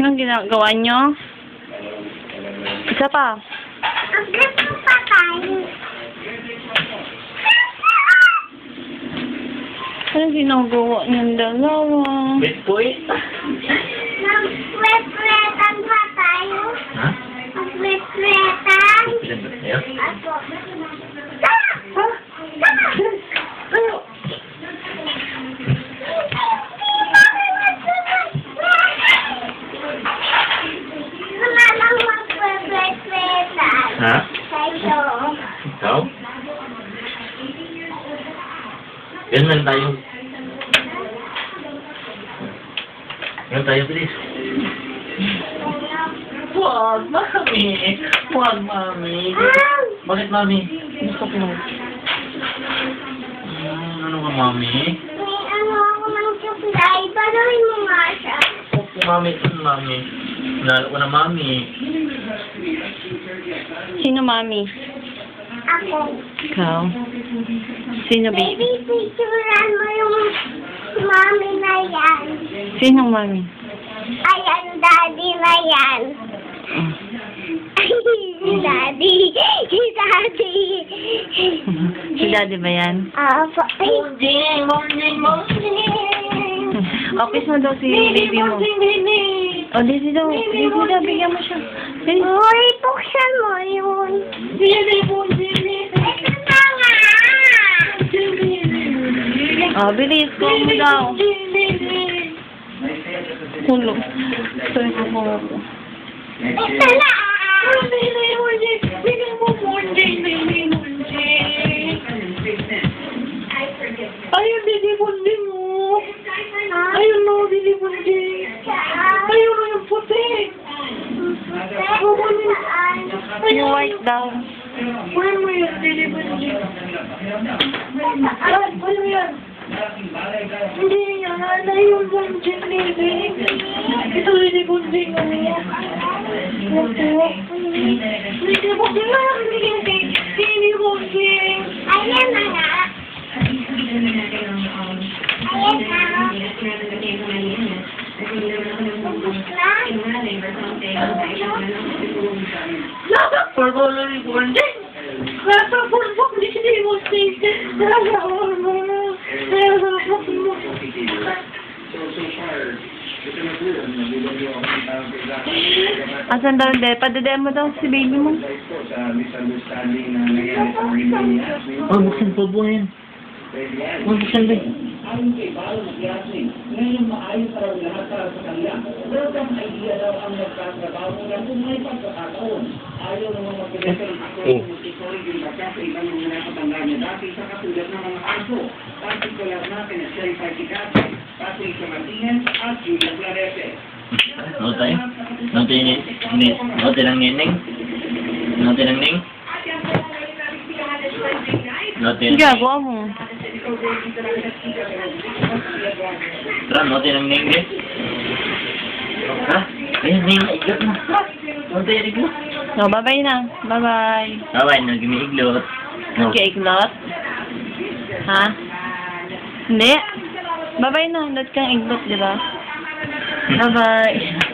Anong ginagawa nyo? Isa pa. Anong ginagawa niyong dalawa? Wait po eh. Nag-wet-wetan pa tayo. Ha? Nag-wet-wetan. Pinagbat tayo? Ako. Tayo! Wala lang mag-wet-wetan. Ha? Tayo. Ikaw? Ganun tayo. Ganun tayo, please. Wag, mami. Wag, mami. Bakit, mami? Gusto ko. Ano ka, mami? May ano ako ng supply. Panuhin mo nga siya. Opo, mami. Mami. Nalo ko na, mami. Sino mami? Ako. Ikaw? Sino baby? Baby, picturean mo yung mami na yan. Sino mami? Ayan, daddy na yan. Si daddy. Si daddy. Si daddy ba yan? Apo. Morning, morning, morning. Office mo daw si baby mo. O, dito daw. Dito daw, bigyan mo siya. Dito. Uy, buksan mo yun. Ito na nga. O, bilis. Kuha mo daw. Hulog. Sorry ko po. Ito na. Ayun, Didi Bundi mo. Ayun mo, Didi Bundi. Ayun mo yung puti. Yung white daw. Kunin mo yun, Didi Bundi. Kunin mo yan. Hindi yan. Ayun lang, Didi. Ito, Didi Bundi mo. Didi Bundi lang. Didi Bundi. Ayan na nga. Ayan na. Purple Didi Bundi. Nasa purple Didi Bundi. Nasa purple. Asan daw, de? Padademo daw si baby mo. Oh, buksan po po yan. Oh, buksan ba? Ano tayo? Note ng neneng? Note ng ning? Note ng Gagawa mo. Tara, note ng ning din. Ha? Ayun, ning, iglot na. Note yung iglot. So, bye-bye na. Bye-bye. Bye-bye, nag-iiglot. Nagka-iglot? Ha? Hindi. Bye-bye na. Dot kang iglot, di ba? Bye-bye.